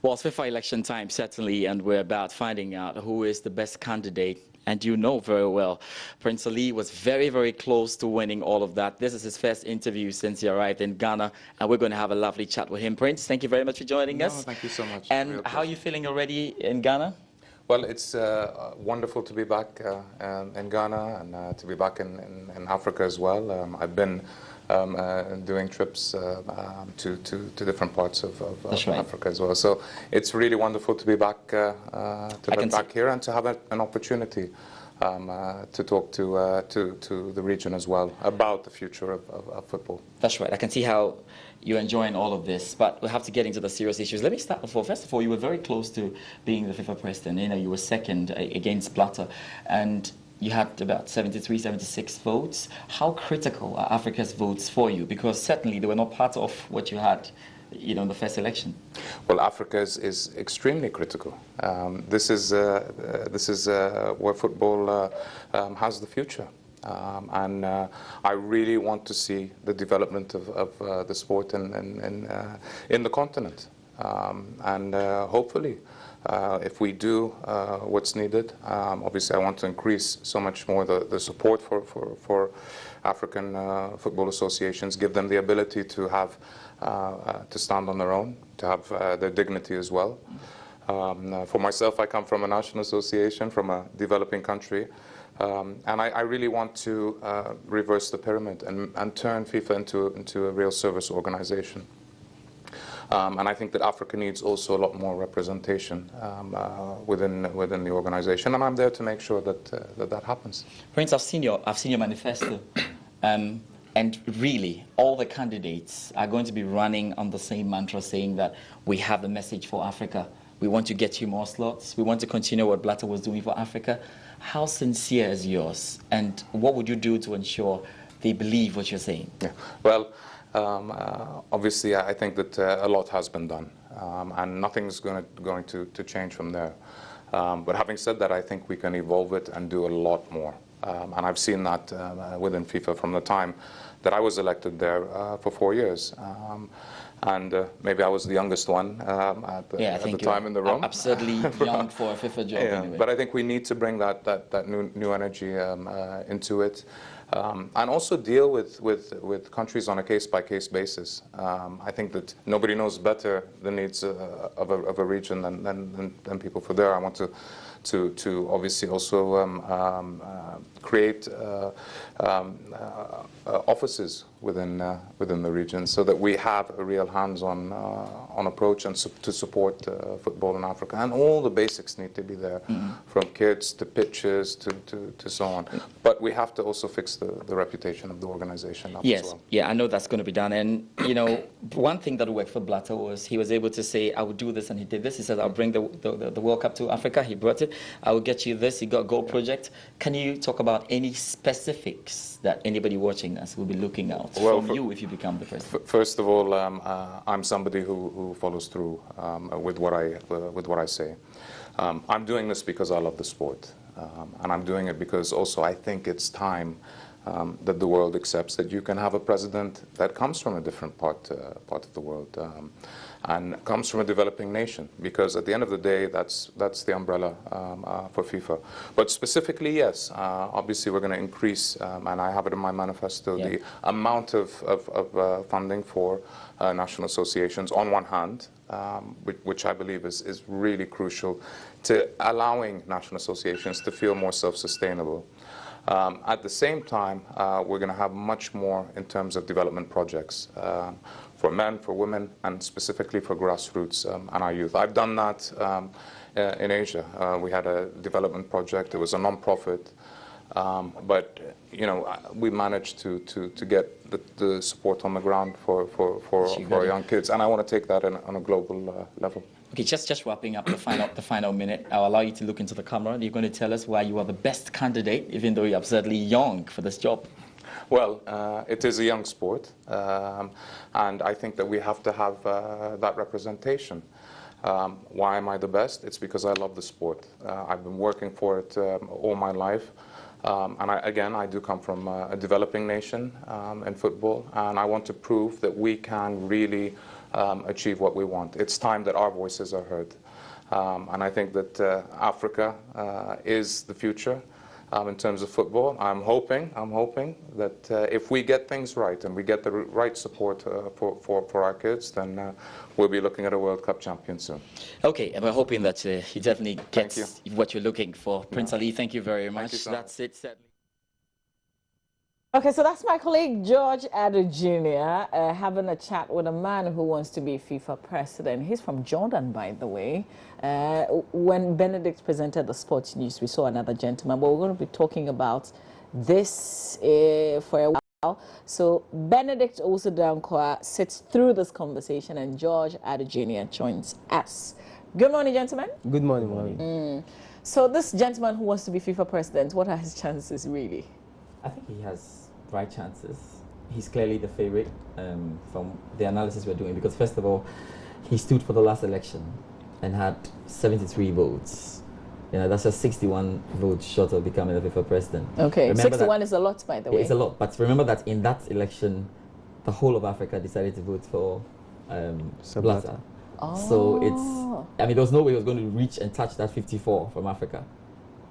Well, it's FIFA election time, certainly, and we're about finding out who is the best candidate. And you know very well, Prince Ali was very, very close to winning all of that. This is his first interview since he arrived in Ghana, and we're going to have a lovely chat with him. Prince, thank you very much for joining us. Thank you so much. And how are you feeling already in Ghana? Well, it's wonderful to be back in Ghana and to be back in Africa as well. I've been doing trips to different parts of Africa as well. So it's really wonderful to be back here and to have an opportunity to talk to the region as well about the future of football. That's right. I can see how you're enjoying all of this, but we have to get into the serious issues. Let me start before. First of all, you were very close to being the FIFA president. You know, you were second against Blatter, and you had about 73, 76 votes. How critical are Africa's votes for you? Because certainly they were not part of what you had, you know, in the first election. Well, Africa is extremely critical. This is where football has the future. And I really want to see the development of the sport in the continent. And hopefully, if we do what's needed, obviously I want to increase so much more the support for African football associations, give them the ability to have to stand on their own, to have their dignity as well. For myself, I come from a national association from a developing country. And I really want to reverse the pyramid and turn FIFA into a real service organization. And I think that Africa needs also a lot more representation within the organization, and I'm there to make sure that that happens. Prince, I've seen your manifesto, and really all the candidates are going to be running on the same mantra, saying that we have the message for Africa. We want to get you more slots. We want to continue what Blatter was doing for Africa. How sincere is yours, and what would you do to ensure they believe what you're saying? Yeah. Well, obviously, I think that a lot has been done, and nothing's going to change from there. But having said that, I think we can evolve it and do a lot more. And I've seen that within FIFA from the time that I was elected there for 4 years. And maybe I was the youngest one at the time in the room. Absurdly young for a FIFA job. Yeah, anyway. but I think we need to bring that new energy into it, and also deal with countries on a case-by-case basis. I think that nobody knows better the needs of a region than people for there. I want to obviously also create offices within the region, so that we have a real hands-on approach and to support football in Africa. And all the basics need to be there, from kids to pitches to so on. But we have to also fix the reputation of the organization as well. Yeah, I know that's going to be done. And you know, one thing that worked for Blatter was he was able to say, "I will do this," and he did this. He said, "I'll bring the World Cup to Africa." He brought it. "I will get you this." He got Gold Project. Can you talk about any specifics that anybody watching us will be looking out from you if you become the president? First of all, I'm somebody who follows through with what I say. I'm doing this because I love the sport, and I'm doing it because also I think it's time that the world accepts that you can have a president that comes from a different part of the world, and comes from a developing nation, because at the end of the day, that's the umbrella for FIFA. But specifically, yes, obviously we're going to increase, and I have it in my manifesto, the amount of funding for national associations on one hand, which I believe is really crucial to allowing national associations to feel more self-sustainable. At the same time, we're going to have much more in terms of development projects for men, for women, and specifically for grassroots and our youth. I've done that in Asia. We had a development project. It was a non-profit, but you know, we managed to get the support on the ground for our young kids, and I want to take that on a global level. Okay, just wrapping up the final minute. I'll allow you to look into the camera. You're going to tell us why you are the best candidate, even though you're absurdly young for this job. Well, it is a young sport, and I think that we have to have that representation. Why am I the best? It's because I love the sport. I've been working for it all my life. And I do come from a developing nation in football, and I want to prove that we can really achieve what we want. It's time that our voices are heard. And I think that Africa is the future in terms of football. I'm hoping that if we get things right and we get the right support for our kids, then we'll be looking at a World Cup champion soon. Okay, and we're hoping that he definitely gets what you're looking for. Prince Ali, thank you very much. You so That's it, sadly. Okay, so that's my colleague George Addo Jr. Having a chat with a man who wants to be FIFA president. He's from Jordan, by the way. When Benedict presented the sports news, we saw another gentleman, but we're going to be talking about this for a while. So Benedict Osudankwa sits through this conversation, and George Addo Jr. joins us. Good morning, gentlemen. Good morning, Mommy. So this gentleman who wants to be FIFA president, what are his chances really? I think he has bright chances. He's clearly the favorite from the analysis we're doing, because first of all, he stood for the last election and had 73 votes. You know, that's just 61 votes short of becoming the FIFA president. Okay, remember 61 is a lot, by the way. It's a lot, but remember that in that election, the whole of Africa decided to vote for Blatter. Oh. So it's, I mean, there was no way he was going to reach and touch that 54 from Africa.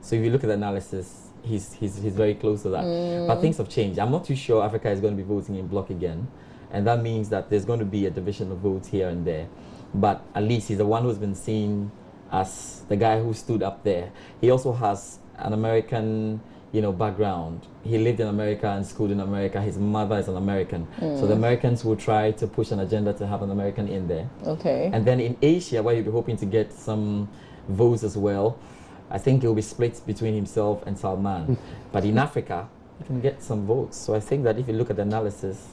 So if you look at the analysis, he's very close to that. But things have changed. I'm not too sure Africa is going to be voting in bloc again. And that means that there's going to be a division of votes here and there. But at least he's the one who's been seen as the guy who stood up there. He also has an American, you know, background. He lived in America and schooled in America. His mother is an American. So the Americans will try to push an agenda to have an American in there. Okay. And then in Asia, where he'll be hoping to get some votes as well, I think it will be split between himself and Salman. But in Africa, he can get some votes. So I think that if you look at the analysis,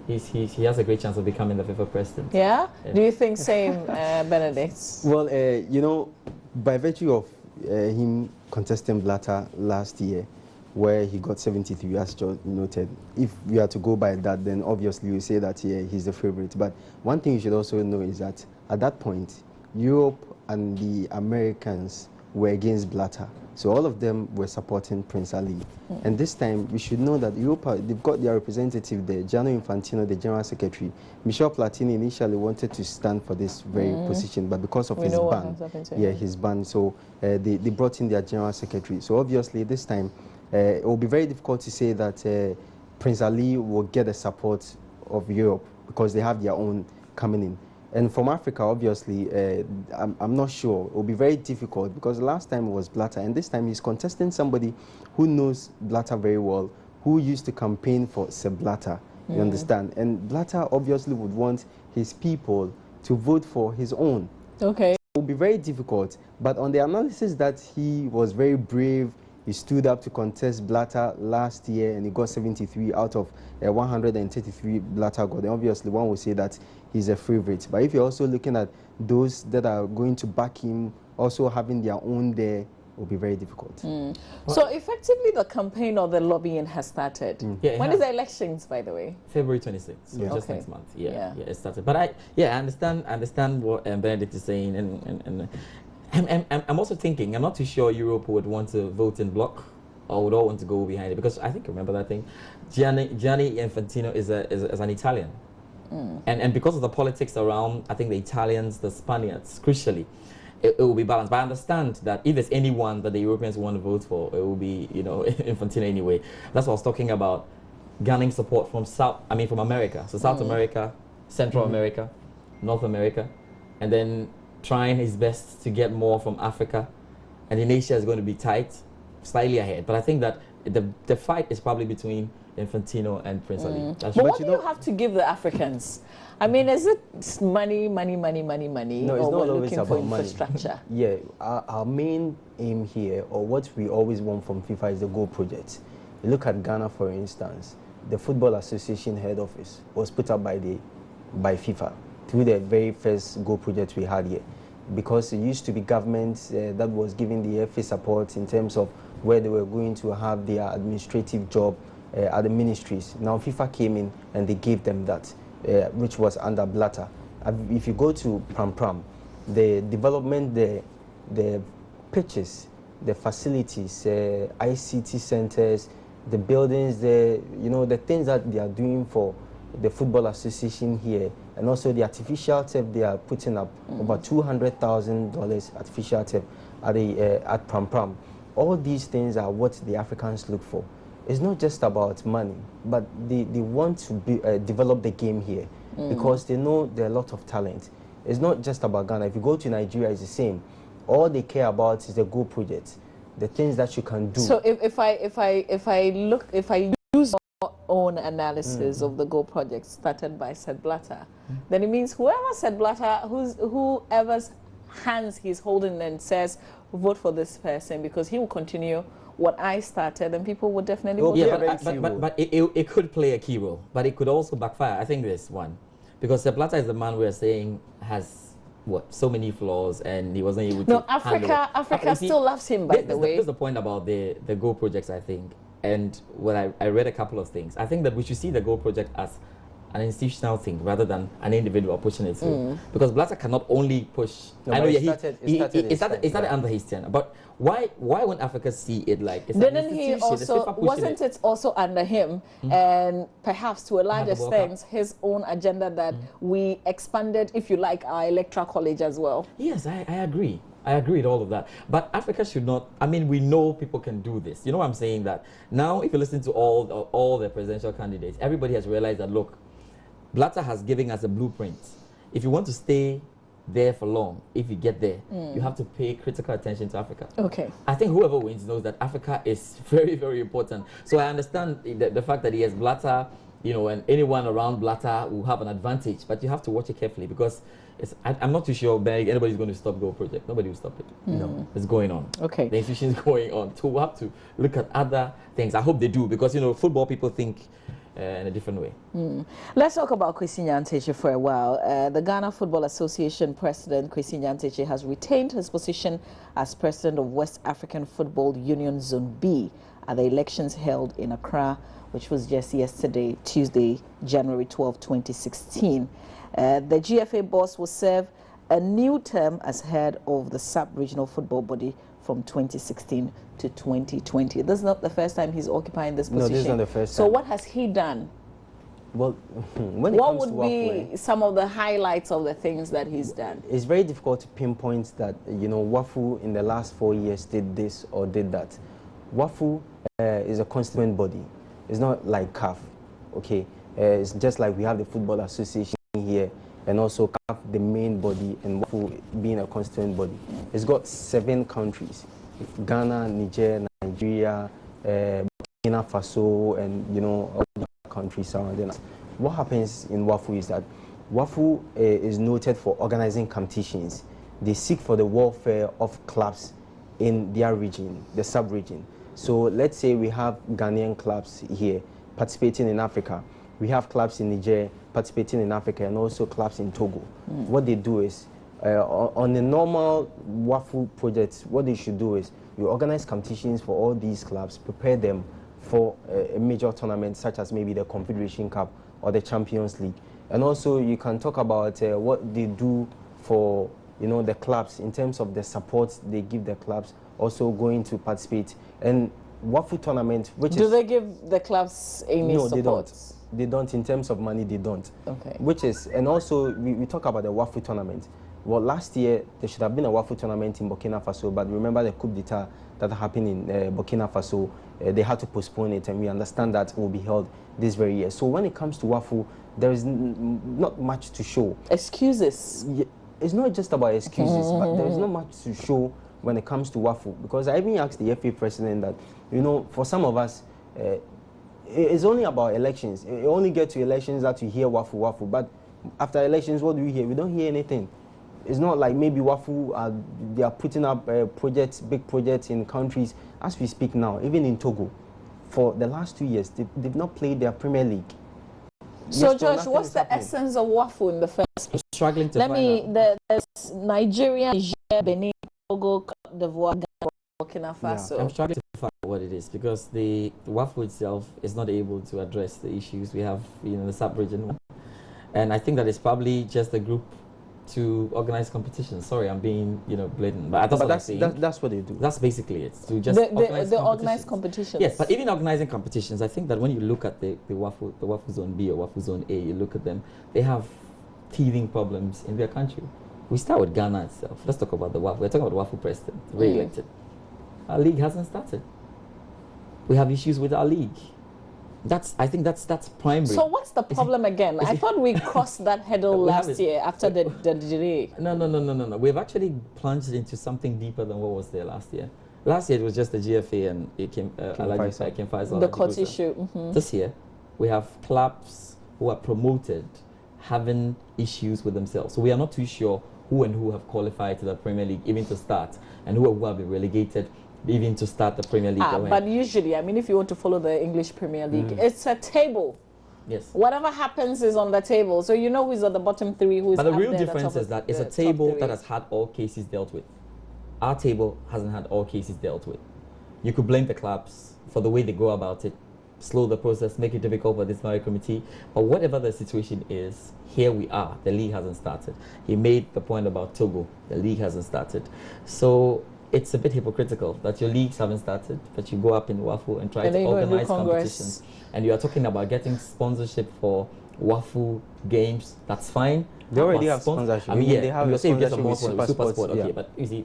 he has a great chance of becoming the FIFA president. Yeah? Do you think same, Benedict? Well, you know, by virtue of him contesting Blatter last year, where he got 73, as George noted, if we are to go by that, then obviously you say that he's the favorite. But one thing you should also know is that at that point, Europe and the Americans were against Blatter. So all of them were supporting Prince Ali. And this time, we should know that Europe, they've got their representative there, Gianni Infantino, the General Secretary. Michel Platini initially wanted to stand for this very position, but because of his ban, his ban, so they brought in their General Secretary. So obviously, this time, it will be very difficult to say that Prince Ali will get the support of Europe because they have their own coming in. And from Africa, obviously, I'm not sure. It will be very difficult because last time it was Blatter, and this time he's contesting somebody who knows Blatter very well, who used to campaign for Sepp Blatter, you understand? And Blatter obviously would want his people to vote for his own. Okay. It will be very difficult, but on the analysis that he was very brave, he stood up to contest Blatter last year and he got 73 out of 133 Blatter got. And obviously, one would say that he's a favorite. But if you're also looking at those that are going to back him, also having their own there, it will be very difficult. So effectively, the campaign or the lobbying has started. Yeah, when is the elections, by the way? February 26th, so just Okay. next month. Yeah, it started. But I understand what Benedict is saying, and I'm also thinking, I'm not too sure Europe would want to vote in bloc or would all want to go behind it, because I think, remember that thing, Gianni Infantino is an Italian. And because of the politics around, I think the Italians, the Spaniards, crucially, it will be balanced. But I understand that if there's anyone that the Europeans want to vote for, it will be, you know, Infantino anyway. That's what I was talking about, garnering support from from America. So South America, Central America, North America, and then trying his best to get more from Africa. And in Asia is going to be tight, slightly ahead. But I think that the fight is probably between Infantino and Prince Ali. But what do you have to give the Africans? I mean, is it money? No, it's or not we're always looking for about money. infrastructure? Yeah, our main aim here, or what we always want from FIFA, is the goal project. You look at Ghana, for instance. The Football Association head office was put up by FIFA through the very first goal project we had here, because it used to be government that was giving the FA support in terms of where they were going to have their administrative job at the ministries. Now FIFA came in and they gave them that, which was under Blatter. If you go to Pram, the development, the pitches, the facilities, ICT centers, the buildings, the things that they are doing for the Football Association here, and also the artificial turf they are putting up, over $200,000 artificial turf at at Pram Pram. All these things are what the Africans look for. It's not just about money, but they want to develop the game here because they know there are a lot of talent. It's not just about Ghana. If you go to Nigeria, it's the same. All they care about is the goal project, the things that you can do. So if I use your own analysis of the Go project started by Sepp Blatter, then it means whoever Sepp Blatter, whoever's hands he's holding and says, vote for this person because he will continue what I started, and people would definitely vote. Yeah, but it could play a key role, but it could also backfire. I think there's one, because Sepp Blatter is the man we're saying has so many flaws, and he wasn't able to. No, Africa still loves him. By the way, that's the point about the Go projects, I think. And when I read a couple of things, I think that we should see the Go project as an institutional thing rather than an individual pushing it through. Because Blatter cannot only push. No, I know it started under his tenure, but why won't Africa see it like it's didn't he also, wasn't it also under him and perhaps to a large extent his own agenda that we expanded, if you like, our electoral college as well? Yes, I agree. I agree with all of that. But Africa should not, I mean, we know people can do this. You know what I'm saying? That now if you listen to all the presidential candidates, everybody has realized that, look, Blatter has given us a blueprint. If you want to stay there for long, if you get there, you have to pay critical attention to Africa. Okay. I think whoever wins knows that Africa is very, very important. So I understand the fact that he has Blatter, you know, and anyone around Blatter will have an advantage, but you have to watch it carefully because I'm not too sure anybody's going to stop Go Project. Nobody will stop it. No, it's going on. Okay. The institution is going on. So we have to look at other things. I hope they do, because, you know, football people think in a different way. Let's talk about Kwesi Nyantakyi for a while. The Ghana Football Association President Kwesi Nyantakyi has retained his position as President of West African Football Union Zone B at the elections held in Accra, which was just yesterday, Tuesday, January 12, 2016. The GFA boss will serve a new term as head of the sub-regional football body from 2016 to 2020. This is not the first time he's occupying this position. No, this is not the first time. So what has he done? Well, when it what comes would to be some of the highlights of the things that he's done? It's very difficult to pinpoint that, you know, WAFU in the last 4 years did this or did that. WAFU is a constituent body. It's not like CAF, okay? It's just like we have the Football Association here, and also CAF, the main body, and WAFU being a constituent body. It's got 7 countries: Ghana, Niger, Nigeria, Burkina Faso, and, you know, all the countries surrounding us. What happens in WAFU is that WAFU is noted for organizing competitions. They seek for the welfare of clubs in their region, the sub-region. So let's say we have Ghanaian clubs here participating in Africa. We have clubs in Niger participating in Africa, and also clubs in Togo. What they do is, on the normal WAFU projects, what they should do is you organize competitions for all these clubs, prepare them for a major tournament such as maybe the Confederation Cup or the Champions League. And also you can talk about what they do for, you know, the clubs in terms of the support they give the clubs also going to participate. And WAFU tournament, which do they give the clubs any support? They don't. They don't. In terms of money, they don't. Okay. Which is, and also we talk about the WAFU tournament. Well, last year there should have been a WAFU tournament in Burkina Faso, but remember the coup d'etat that happened in Burkina Faso, they had to postpone it, and we understand that it will be held this very year. So when it comes to WAFU, there is not much to show. Excuses. Yeah, it's not just about excuses, but there is not much to show when it comes to WAFU, because I even asked the FA president that, you know, for some of us, it's only about elections. You only get to elections that you hear WAFU, but after elections, what do we hear? We don't hear anything. It's not like maybe WAFU, they are putting up projects, big projects in countries. As we speak now, even in Togo, for the last 2 years, they've not played their Premier League. So, George, what's the essence of WAFU in the first place? Struggling to there's Nigeria, Niger, Benin, Togo, Cote d'Ivoire, Ghana, Burkina Faso. Yeah, I'm struggling to find what it is, because the WAFU itself is not able to address the issues we have in the sub-region. And I think that it's probably just a group to organize competitions. Sorry, I'm being, blatant, but that's what I'm saying. That's what they do. That's basically it. To just organize competitions. Yes, but even organizing competitions, I think that when you look at the Wafu Zone B or Wafu Zone A, you look at them, they have teething problems in their country. We start with Ghana itself. Let's talk about the Wafu. We're talking about Wafu president, re-elected. Our league hasn't started. We have issues with our league. I think that's primary. So what's the problem again? I thought we crossed that hurdle last year after the delay. No. We've actually plunged into something deeper than what was there last year. Last year it was just the GFA and it came the court issue. Mm-hmm. This year we have clubs who are promoted having issues with themselves. So we are not too sure who and who have qualified to the Premier League even to start and who have been relegated even to start the Premier League. But usually, I mean, if you want to follow the English Premier League, it's a table. Yes. Whatever happens is on the table. So you know who's at the bottom three, who's But the real difference is that it's a table that has had all cases dealt with. Our table hasn't had all cases dealt with. You could blame the clubs for the way they go about it, slow the process, make it difficult for this marriage committee. But whatever the situation is, here we are. The league hasn't started. He made the point about Togo. The league hasn't started. So it's a bit hypocritical that your leagues haven't started, but you go up in Wafu and try to organize competitions. And you are talking about getting sponsorship for Wafu games. That's fine. They already have sponsorship. I mean, yeah, they have you say you get some more Super Sport. Okay, yeah. but you see,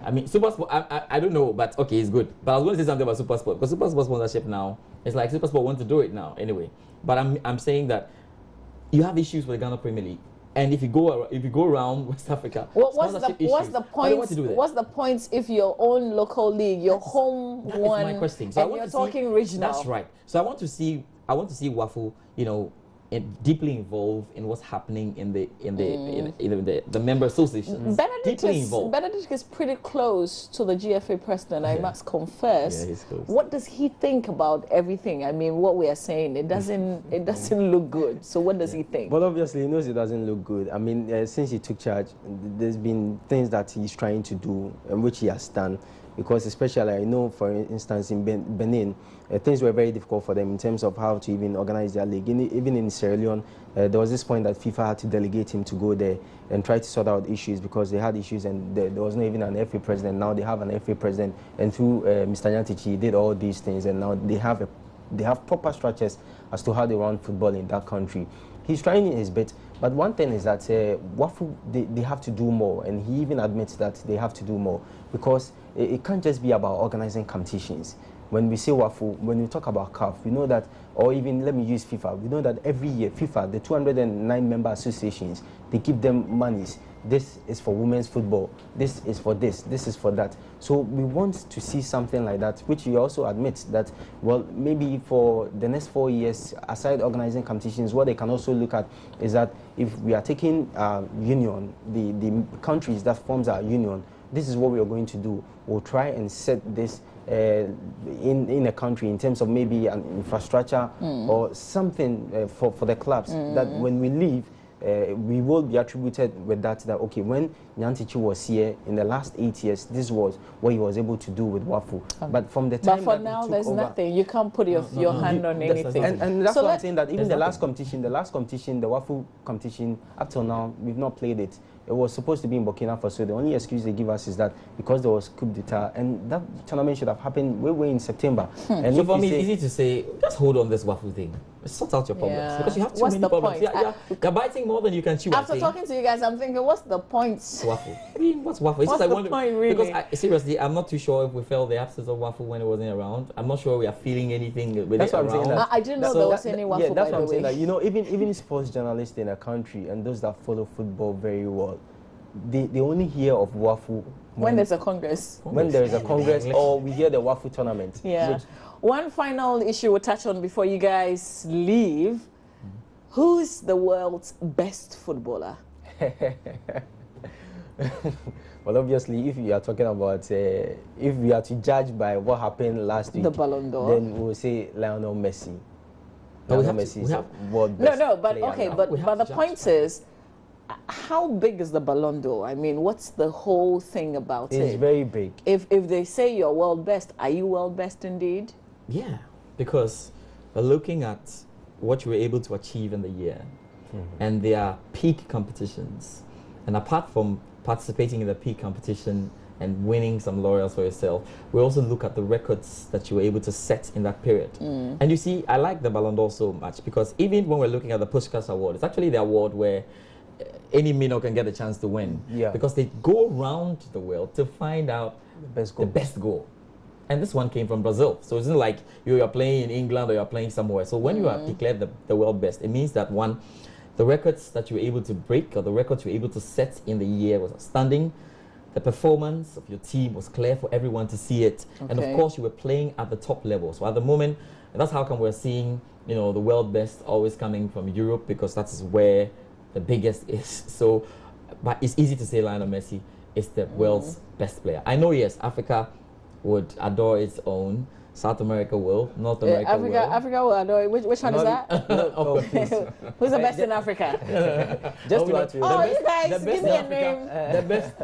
I mean, Super Sport, I don't know, but okay, it's good. But I was going to say something about Super Sport, because Super Sport sponsorship now, it's like Super Sport want to do it now anyway. But I'm saying that you have issues with the Ghana Premier League. And if you go around West Africa, what's the point if your own local league, your home one, my question. So and you're talking regional? That's right. So I want to see Wafu, deeply involved in what's happening in the member associations. Benedict is pretty close to the GFA president, I must confess. Yeah, he's close. What does he think about everything? I mean, what we are saying, it doesn't look good. So what does he think? Well, obviously he knows it doesn't look good. I mean, since he took charge, there's been things that he's trying to do, which he has done. Because especially, I know, for instance, in Benin, things were very difficult for them in terms of how to even organize their league. Even in Sierra Leone, there was this point that FIFA had to delegate him to go there and try to sort out issues because they had issues and there was not even an FA president. Now they have an FA president, and through Mr. Nyantichi, he did all these things, and now they have proper structures as to how they run football in that country. He's trying his bit, but one thing is that Wafu, they have to do more, and he even admits that they have to do more because it can't just be about organizing competitions. When we say Wafu, when we talk about CAF, we know that, or even let me use FIFA, we know that every year FIFA, the 209 member associations, they give them monies. This is for women's football, this is for this is for that. So we want to see something like that, which you also admit that, well, maybe for the next 4 years, aside organizing competitions, what they can also look at is that if we are taking union, the countries that forms our union, this is what we are going to do. We'll try and set this in a country in terms of maybe an infrastructure or something for the clubs that when we leave, we will be attributed with that okay, when Nyantichi was here in the last 8 years, this was what he was able to do with Wafu. But from the time but for now, there's nothing. You can't put your hand on anything. And that's what I'm saying, that even the last competition, the Wafu competition, up till now, we've not played it. It was supposed to be in Burkina Faso. The only excuse they give us is that because there was coup d'etat, and that tournament should have happened way in September. And so for me, it's easy to say, just hold on this Wafu thing. Sort out your problems. Because you have too many problems. You're biting more than you can chew. After talking to you guys, I'm thinking, what's the point? Wafu. I mean, what's Wafu? What's the point, really? Because seriously, I'm not too sure if we felt the absence of Wafu when it wasn't around. I'm not sure we are feeling anything with it around. I didn't know there was any Wafu, yeah, that's what I'm saying. Like, even sports journalists in a country and those that follow football very well, they only hear of Wafu when there's a congress. When there is a congress, or we hear the Wafu tournament. Yeah. One final issue we'll touch on before you guys leave. Who's the world's best footballer? Well, obviously, if you are talking about, if we are to judge by what happened last week, the Ballon d'Or, then we'll say Lionel Messi. Lionel Messi is the world best player. But the point is, how big is the Ballon d'Or? I mean, what's the whole thing about it? It's very big. If they say you're world best, are you world best indeed? Yeah, because we're looking at what you were able to achieve in the year, and there are peak competitions, And apart from participating in the peak competition and winning some laurels for yourself, we also look at the records that you were able to set in that period. And you see, I like the Ballon d'Or so much because even when we're looking at the Puskás Award, it's actually the award where any minnow can get a chance to win. Because they go around the world to find out the best goal. And this one came from Brazil. So it's not like you are playing in England or you're playing somewhere. So when you are declared the world best, it means that one, the records that you were able to break or the records you were able to set in the year was outstanding. The performance of your team was clear for everyone to see it. And of course, you were playing at the top level. So at the moment, and that's how come we're seeing, you know, the world best always coming from Europe, because that is where the biggest is. So, but it's easy to say Lionel Messi is the world's best player. I know, yes, Africa would adore its own. South America will, North America will. Africa will adore it. Which one is that? Who's the best in Africa? Just to add to you guys, give me a name.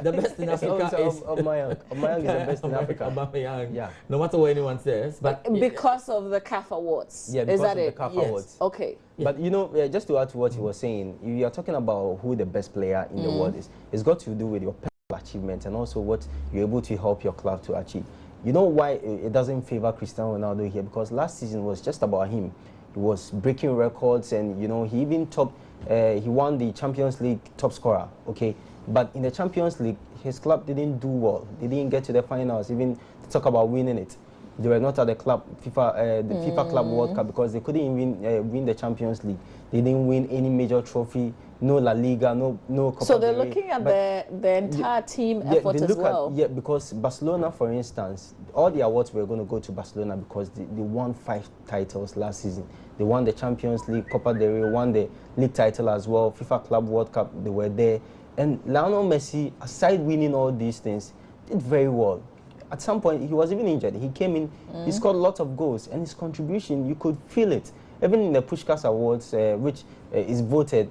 The best in Africa is Aubameyang. Aubameyang is the best in Africa. Aubameyang. Yeah. No matter what anyone says, but Because of the CAF Awards. Yeah, because is that of it? the CAF Yes. Awards. Okay. But you know, just to add to what he was saying, if you are talking about who the best player in the world is, it's got to do with your personal achievements and also what you're able to help your club to achieve. You know why it doesn't favor Cristiano Ronaldo here? Because last season was just about him. He was breaking records, and you know, he even he won the Champions League top scorer. Okay, but in the Champions League, his club didn't do well. They didn't get to the finals, even to talk about winning it. They were not at the club FIFA Club World Cup because they couldn't even win the Champions League. They didn't win any major trophy, no La Liga, no Copa So they're del Rey. looking at the entire team effort they as look well. At, because Barcelona, for instance, all the awards were going to go to Barcelona because they won 5 titles last season. They won the Champions League, Copa del Rey, won the league title as well, FIFA Club World Cup, they were there. And Lionel Messi, aside winning all these things, did very well. At some point, he was even injured. He came in, he scored lots of goals, and his contribution, you could feel it. Even in the Puskás Awards, which is voted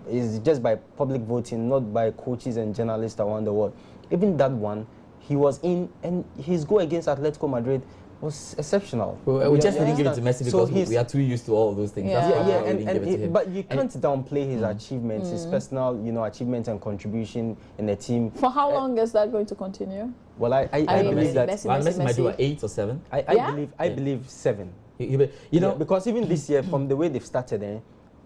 is just by public voting, not by coaches and journalists around the world. Even that one, he was in, and his goal against Atletico Madrid was exceptional. we just didn't give it to Messi because So we are too used to all of those things. That's probably why we didn't give it to him. But you can't downplay his achievements, his personal, you know, achievements and contribution in the team. For how long is that going to continue? Well, I believe that Messi might do 8 or 7. I believe 7. You know, because even this year, from the way they've started,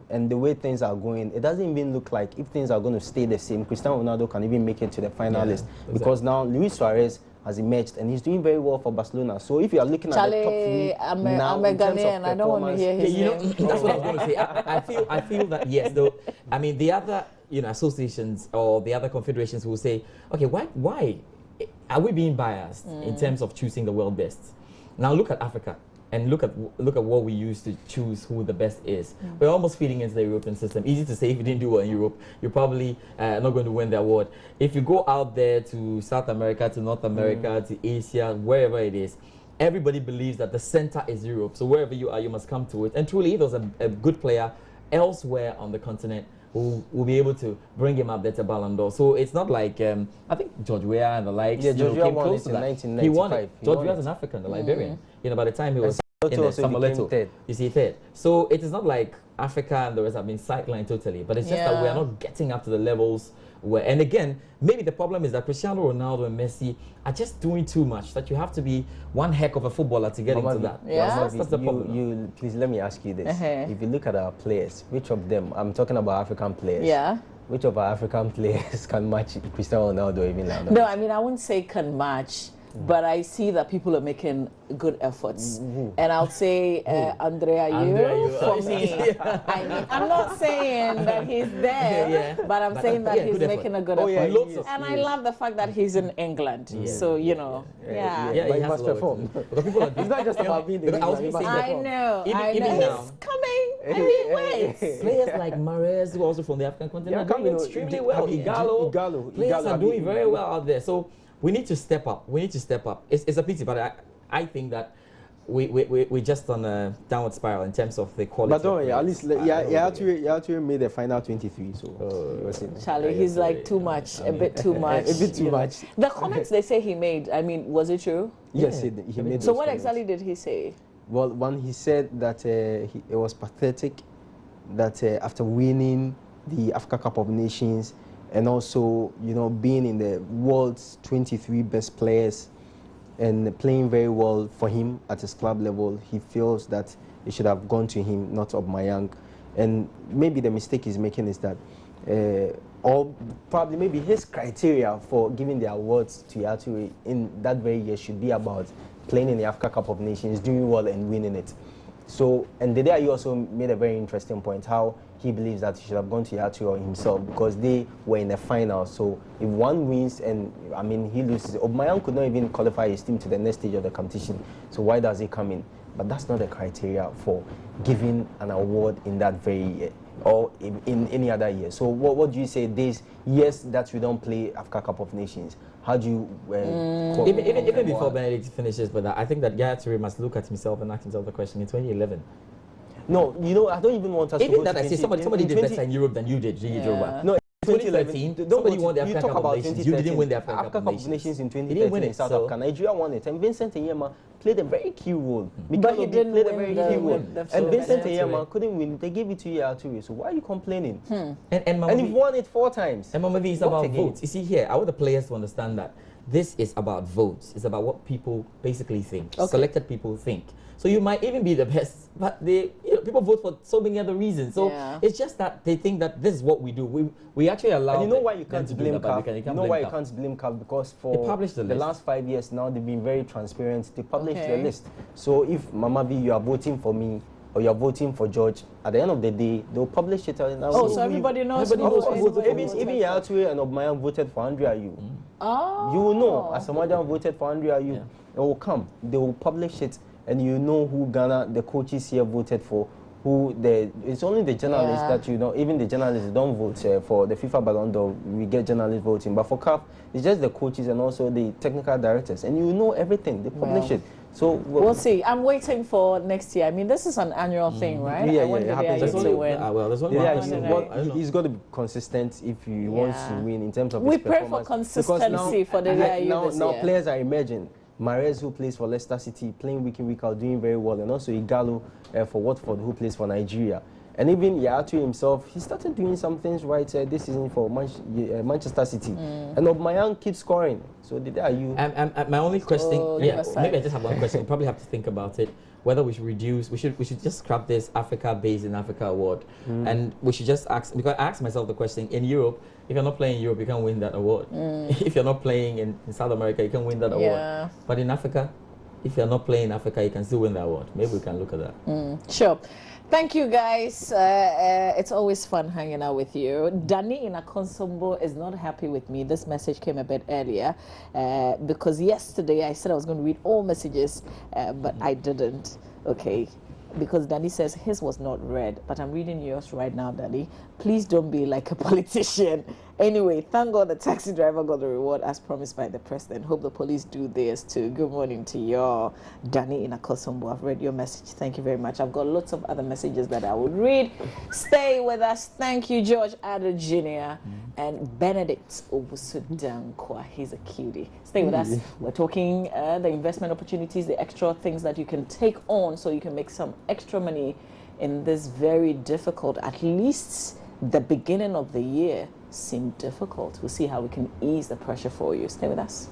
and the way things are going, it doesn't even look like if things are going to stay the same, Cristiano Ronaldo can even make it to the finalist. Exactly. Because now Luis Suarez has emerged and he's doing very well for Barcelona. So if you are looking at the top 3 I'm a Ghanaian. I don't want to hear his name. That's what I was going to say. I feel that yes, though. I mean, the other associations or the other confederations will say, okay, why are we being biased in terms of choosing the world best? Now look at Africa. And look at what we use to choose who the best is. We're almost feeding into the European system. Easy to say if you didn't do well in Europe, you're probably not going to win the award. If you go out there to South America, to North America, to Asia, wherever it is, everybody believes that the center is Europe. So wherever you are, you must come to it. And truly, if there's a good player elsewhere on the continent, will be able to bring him up there to Ballon d'Or. So it's not like, I think George Weah and the likes George came Weah won close it to in that. 1995. He won it. He George won Weah's it. an African, the Liberian. By the time he was Samoleto in the also became Samoleto, third. you see third. So it is not like Africa and the rest have been sidelined totally, but it's just that we are not getting up to the levels where, and again, maybe the problem is that Cristiano Ronaldo and Messi are just doing too much, that you have to be one heck of a footballer to get into that. That's the problem. Please let me ask you this. If you look at our players, which of them, I'm talking about African players, which of our African players can match Cristiano Ronaldo even now? No, I mean, I wouldn't say can match. But I see that people are making good efforts. And I'll say Andrea Ayew for me. I mean, I'm not saying that he's there, but I'm saying that he's making a good effort. And I love the fact that he's in England. So, you know, he must perform. It's not just about being in England. I know. He's coming. I mean, wait. Players like Mahrez, who are also from the African continent, are doing extremely well. Igalo. Players are doing very well out there. So we need to step up. It's a pity, but I think that we're just on a downward spiral in terms of the quality. But don't worry, at least Yaturi made the final 23. So Charlie, he's like too much, a bit too much. A bit too much. The comments they say he made, I mean, was it true? Yes, he made. So what exactly did he say? Well, one, he said that it was pathetic that after winning the Africa Cup of Nations, and also, you know, being in the world's 23 best players and playing very well for him at his club level, he feels that it should have gone to him, not Aubameyang. And maybe the mistake he's making is that, or probably maybe his criteria for giving the awards to Yaya in that very year should be about playing in the Africa Cup of Nations, doing well and winning it. So, and the day he also made a very interesting point, how he believes that he should have gone to Yaya himself because they were in the final. So if one wins and, I mean, he loses, Aubameyang could not even qualify his team to the next stage of the competition. So why does he come in? But that's not the criteria for giving an award in that very year or in any other year. So what do you say these years that we don't play Africa Cup of Nations? How do you... even before Benedict finishes, but I think that Yaya must look at himself and ask himself the question in 2011. No, you know, I don't even want us to go that to I say somebody did better in Europe than you did. Yeah. No, 2013, somebody won the Africa Cup of Nations. You didn't win the Africa Cup of Nations in 2013 didn't win in it, South so Africa. Nigeria won it, and Vincent Enyema played a very key role. But he didn't played a win very key role. the And Vincent Toure. Enyema couldn't win. They gave it to Yaya Toure. So why are you complaining? and You've won it 4 times. And maybe it's What about again? votes. You see here, I want the players to understand that this is about votes. It's about what people basically think. Okay. Selected people think. So you might even be the best, but people vote for so many other reasons. So it's just that they think that this is what we do. We actually allow. And you know why you them can't to do blame that, but CAF? You know why you can't blame CAF? Because for They published the list. last 5 years now, they've been very transparent. They published Okay. the list. So if Mama B, you are voting for me, or you're voting for George, at the end of the day, they'll publish it. And Oh, so everybody knows. everybody knows who voted for Even Yaya Toure and Aubameyang voted for Andre Ayew. Oh. You will know, as Amadou voted for Andre Ayew, Yeah. it will come. They will publish it, and you know who Ghana, the coaches here voted for. It's only the journalists that you know. Even the journalists don't vote for the FIFA Ballon d'Or. We get journalists voting, but for CAF, it's just the coaches and also the technical directors, and you know everything. They publish it. So We'll see. I'm waiting for next year. I mean, this is an annual thing, right? Yeah, I want it the happens Yaya every to year. win. well, there's one yeah, more no, thing. no. I don't know. he's got to be consistent if he wants to win in terms of We his pray for performance. consistency for the Yaya this now year. players are emerging. Mahrez, who plays for Leicester City, playing week in, week out, doing very well. And also Igalo for Watford, who plays for Nigeria. And even Yaya Toure himself, he started doing some things right this season for Manchester City. And Aubameyang keeps scoring. So are you... My only question, give us maybe I time. just have one question. We probably have to think about it. Whether we should reduce, we should just scrap this Africa based in Africa award, and we should just ask, because I asked myself the question: in Europe, if you're not playing in Europe, you can't win that award. If you're not playing in South America, you can win that award. But in Africa, if you're not playing in Africa, you can still win the award. Maybe we can look at that. Sure. Thank you, guys. It's always fun hanging out with you. Danny in Akonsombo is not happy with me. This message came a bit earlier because yesterday I said I was going to read all messages, but I didn't. Okay. Because Danny says his was not read, but I'm reading yours right now, Danny. Please don't be like a politician. Anyway, thank God the taxi driver got the reward as promised by the president. Hope the police do theirs too. Good morning to you, Danny in Akosombo. I've read your message. Thank you very much. I've got lots of other messages that I will read. Stay with us. Thank you, George Addo Jr. and Benedict Obusudankwa. He's a cutie. Stay with us. We're talking the investment opportunities, the extra things that you can take on so you can make some extra money in this very difficult, at least the beginning of the year seemed difficult. We'll see how we can ease the pressure for you. Stay with us.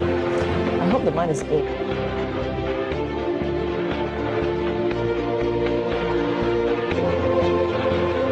I hope the man is good.